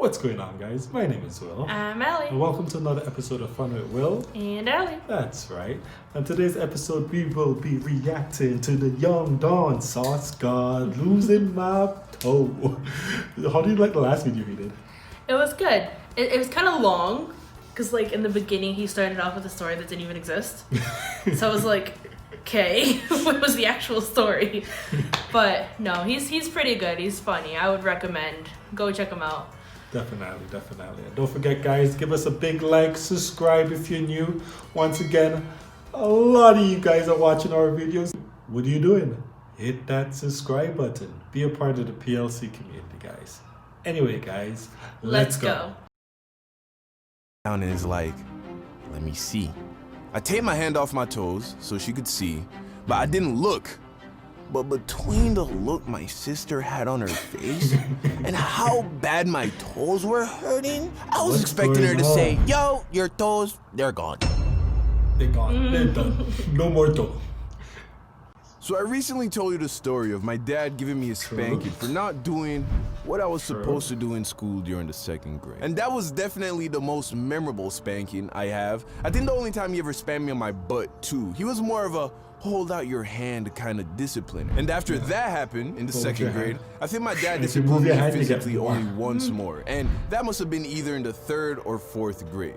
What's going on, guys? My name is Will. I'm Allie. And welcome to another episode of Fun with Will. And Allie. That's right. On today's episode, we will be reacting to the Young Dawn Sauce God losing my toe. How do you like the last video he did? It was good. It was kind of long, because like in the beginning he started off with a story that didn't even exist. So I was like, okay, what was the actual story? But no, he's pretty good. He's funny. I would recommend. Go check him out. Definitely. And don't forget, guys, give us a big like, subscribe if you're new. Once again, a lot of you guys are watching our videos. What are you doing? Hit that subscribe button. Be a part of the PLC community, guys. Anyway, guys, let's go. And is like, let me see. I taped my hand off my toes so she could see, but I didn't look. But between the look my sister had on her face and how bad my toes were hurting, I was expecting her to say, yo, your toes, they're gone. They're gone. They're done. No more toe. So I recently told you the story of my dad giving me a spanking for not doing what I was supposed to do in school during the 2nd grade. And that was definitely the most memorable spanking I have. I think the only time he ever spanked me on my butt too. He was more of a hold out your hand kind of discipline. And after that happened in the 2nd grade, I think my dad disciplined me physically only once more. And that must have been either in the 3rd or 4th grade.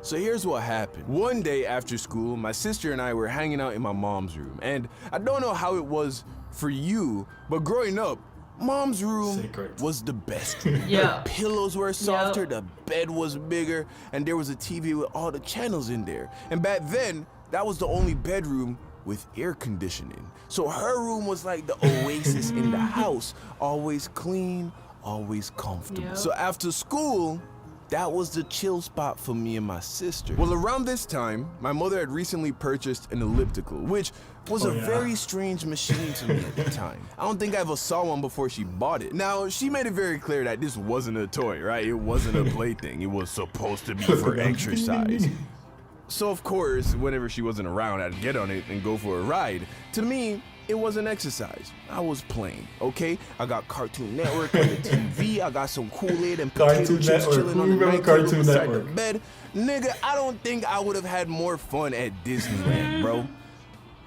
So here's what happened. One day after school, my sister and I were hanging out in my mom's room. And I don't know how it was for you, but growing up, mom's room was the best room. Yeah. The pillows were softer, the bed was bigger, and there was a TV with all the channels in there. And back then, that was the only bedroom with air conditioning. So her room was like the oasis in the house. Always clean, always comfortable. So after school, that was the chill spot for me and my sister. Well, around this time, my mother had recently purchased an elliptical, which was a very strange machine to me at the time. I don't think I ever saw one before she bought it. Now, she made it very clear that this wasn't a toy, right? It wasn't a plaything. It was supposed to be for exercise. So of course, whenever she wasn't around, I'd get on it and go for a ride. To me, it wasn't exercise. I was playing, okay? I got Cartoon Network on the TV. I got some Kool-Aid and potato chips chilling on the night table beside the bed. Nigga, I don't think I would have had more fun at Disneyland, bro.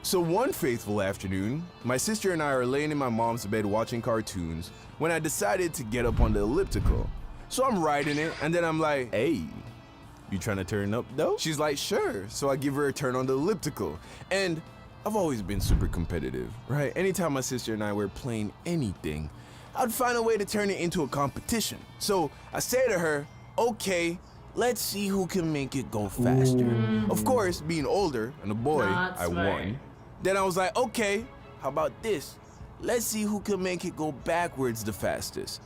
So one faithful afternoon, my sister and I are laying in my mom's bed watching cartoons when I decided to get up on the elliptical. So I'm riding it, and then I'm like, hey, you trying to turn up though? She's like, sure. So I give her a turn on the elliptical. And I've always been super competitive, right? Anytime my sister and I were playing anything, I'd find a way to turn it into a competition. So I say to her, okay, let's see who can make it go faster. Of course, being older and a boy, I won. Then I was like, okay, how about this? Let's see who can make it go backwards the fastest.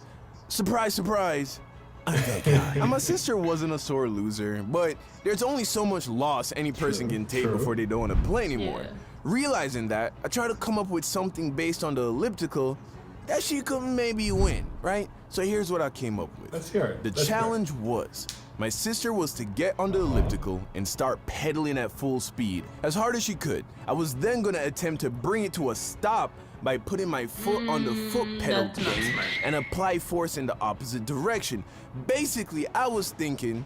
Surprise, surprise. I'm that guy. And my sister wasn't a sore loser, but there's only so much loss any person can take before they don't want to play anymore. Yeah. Realizing that, I tried to come up with something based on the elliptical that she could maybe win, right? So here's what I came up with. Let's hear it. The challenge was, my sister was to get on the elliptical and start pedaling at full speed, as hard as she could. I was then gonna attempt to bring it to a stop by putting my foot on the foot pedal thing and apply force in the opposite direction. Basically, I was thinking,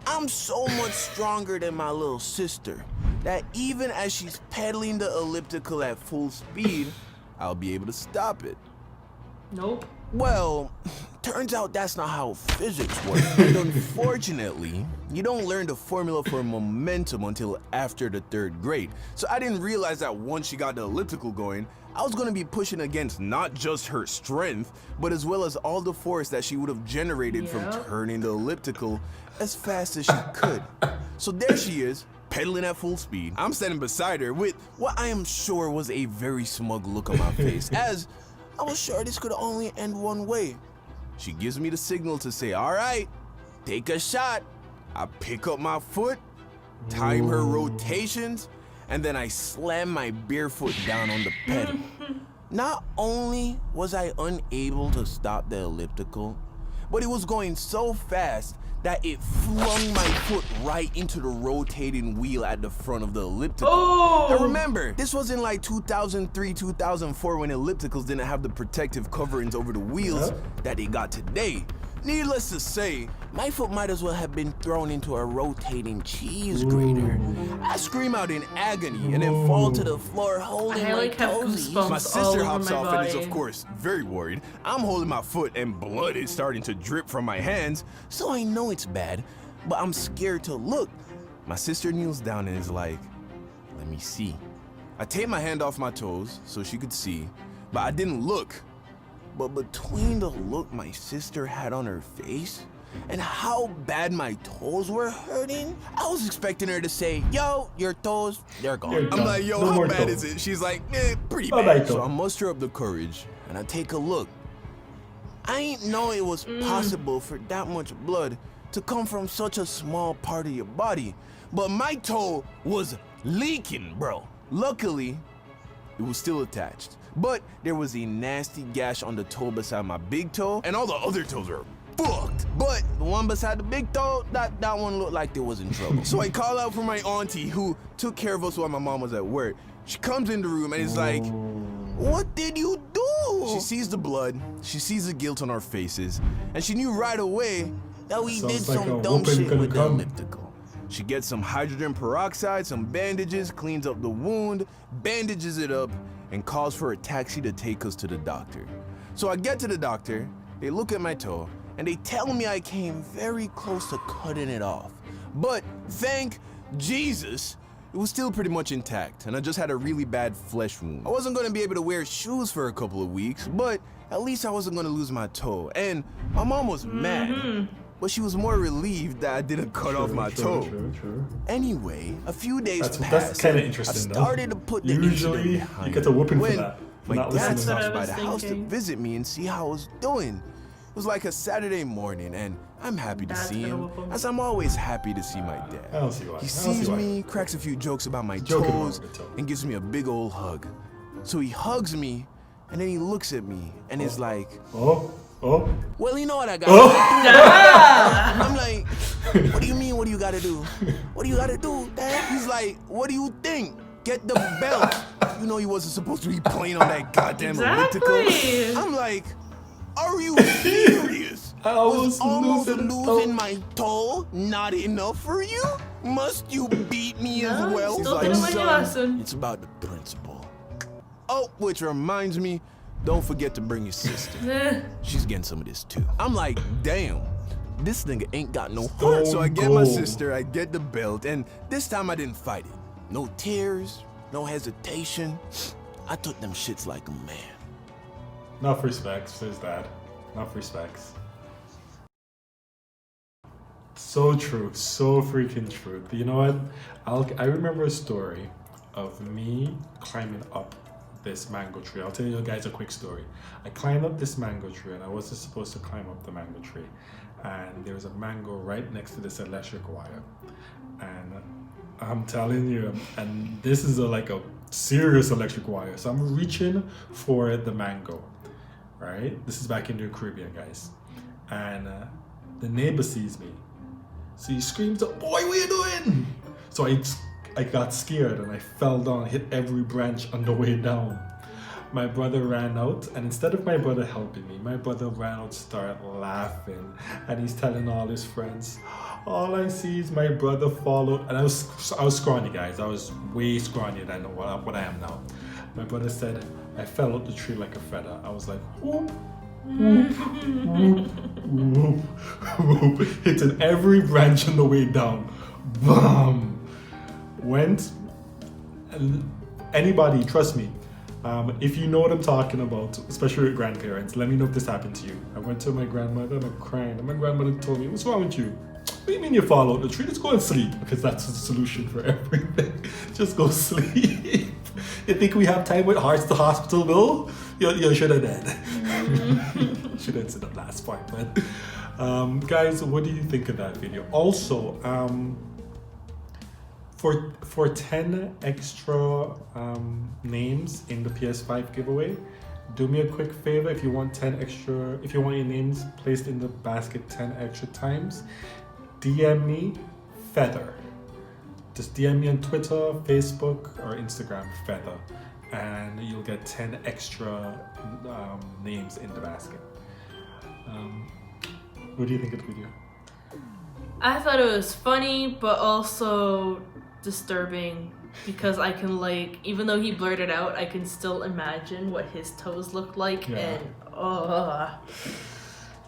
I'm so much stronger than my little sister that even as she's pedaling the elliptical at full speed, I'll be able to stop it. Nope. Well, turns out that's not how physics works. And unfortunately, you don't learn the formula for momentum until after the 3rd grade. So I didn't realize that once she got the elliptical going, I was gonna be pushing against not just her strength, but as well as all the force that she would have generated from turning the elliptical as fast as she could. So there she is, pedaling at full speed. I'm standing beside her with what I am sure was a very smug look on my face, as I was sure this could only end one way. She gives me the signal to say, all right, take a shot. I pick up my foot, time her rotations, and then I slam my bare foot down on the pedal. Not only was I unable to stop the elliptical, but it was going so fast that it flung my foot right into the rotating wheel at the front of the elliptical. Oh! Now remember, this was in like 2003, 2004 when ellipticals didn't have the protective coverings over the wheels that they got today. Needless to say, my foot might as well have been thrown into a rotating cheese grater. I scream out in agony and then fall to the floor holding I my like have toesies. goosebumps My all sister over hops my off and is body. of course very worried. I'm holding my foot and blood is starting to drip from my hands, so I know it's bad, but I'm scared to look. My sister kneels down and is like, let me see. I take my hand off my toes so she could see, but I didn't look. But between the look my sister had on her face and how bad my toes were hurting, I was expecting her to say, yo, your toes, they're gone. They're I'm gone. like, yo, No how more bad toes. is it? She's like, pretty Bye-bye, bad. So toe. I muster up the courage and I take a look. I ain't know it was possible for that much blood to come from such a small part of your body, but my toe was leaking, bro. Luckily, it was still attached, but there was a nasty gash on the toe beside my big toe, and all the other toes were fucked. But the one beside the big toe, that one looked like they was in trouble. So I call out for my auntie who took care of us while my mom was at work. She comes in the room and is like, what did you do? She sees the blood, she sees the guilt on our faces, and she knew right away that we Sounds did like some a dumb whooping shit gonna with the come. elliptical. She gets some hydrogen peroxide, some bandages, cleans up the wound, bandages it up, and calls for a taxi to take us to the doctor. So I get to the doctor, they look at my toe, and they tell me I came very close to cutting it off. But thank Jesus, it was still pretty much intact, and I just had a really bad flesh wound. I wasn't gonna be able to wear shoes for a couple of weeks, but at least I wasn't gonna lose my toe. And my mom was mad, but she was more relieved that I didn't cut off my toe. True. Anyway, a few days That's passed. kind of and interesting, I though. started to put the Usually, incident you behind get a whooping for when that. For my not dad listening. stops That's what I by was the house to thinking. visit me and see how I was doing. It was like a Saturday morning, and I'm happy to Dad's see gonna him, whoop him. as I'm always happy to see my I dad. don't see why. I He don't see sees why. me, cracks a few jokes about my Joking about toes, your toe. and gives me a big old hug. So he hugs me, and then he looks at me and is like, Oh. well, you know what I got Oh. to do. I'm like, what do you mean, what do you gotta do? What do you gotta do, Dad? He's like, what do you think? Get the belt. You know he wasn't supposed to be playing on that goddamn elliptical. Exactly. I'm like, are you serious? I was almost losing a losing toe. my toe not enough for you? Must you beat me as No, well? still He's didn't learn your "Son, lesson." it's about the principle. Oh, which reminds me, don't forget to bring your sister. She's getting some of this too. I'm like, damn, this nigga ain't got no heart. So I get my Stone sister, I get the belt, and this time I didn't fight it. No tears, no hesitation. I took them shits like a man. Enough respects, says Dad. Enough respects. So true, so freaking true. You know what? I remember a story of me climbing up this mango tree. I'll tell you guys a quick story. I climbed up this mango tree, and I wasn't supposed to climb up the mango tree. And there was a mango right next to this electric wire. And I'm telling you, and this is like a serious electric wire. So I'm reaching for the mango, right? This is back in the Caribbean, guys. And the neighbor sees me. So he screams up, boy, what are you doing? So I got scared and I fell down, hit every branch on the way down. My brother ran out, and instead of my brother helping me, my brother ran out, started laughing, and he's telling all his friends. All I see is my brother follow, and I was scrawny, guys. I was way scrawnier than what I am now. My brother said, I fell out the tree like a feather. I was like, whoop, whoop, whoop, whoop, whoop, hitting every branch on the way down. Bam! Went, and anybody, trust me, if you know what I'm talking about, especially with grandparents, let me know if this happened to you. I went to my grandmother and I'm crying, and my grandmother told me, what's wrong with you? What do you mean you fall out the tree? Just go and sleep, because that's the solution for everything. Just go sleep. You think we have time with hearts to hospital bill? You should have done. Should have said that last part, but guys, what do you think of that video? Also, for 10 extra names in the PS5 giveaway, do me a quick favor. If you want your names placed in the basket 10 extra times, DM me Feather. Just DM me on Twitter, Facebook, or Instagram, Feather, and you'll get 10 extra names in the basket. What do you think of the video? I thought it was funny, but also disturbing because I can like, even though he blurted out, I can still imagine what his toes looked like, Yeah. and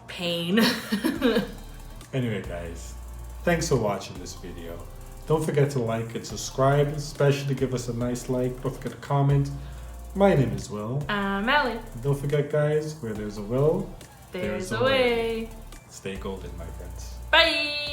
pain. Anyway, guys, thanks for watching this video. Don't forget to like and subscribe, especially give us a nice like. Don't forget to comment. My name is Will. I'm Allie. Don't forget, guys, where there's a will, There's a way. Stay golden, my friends. Bye.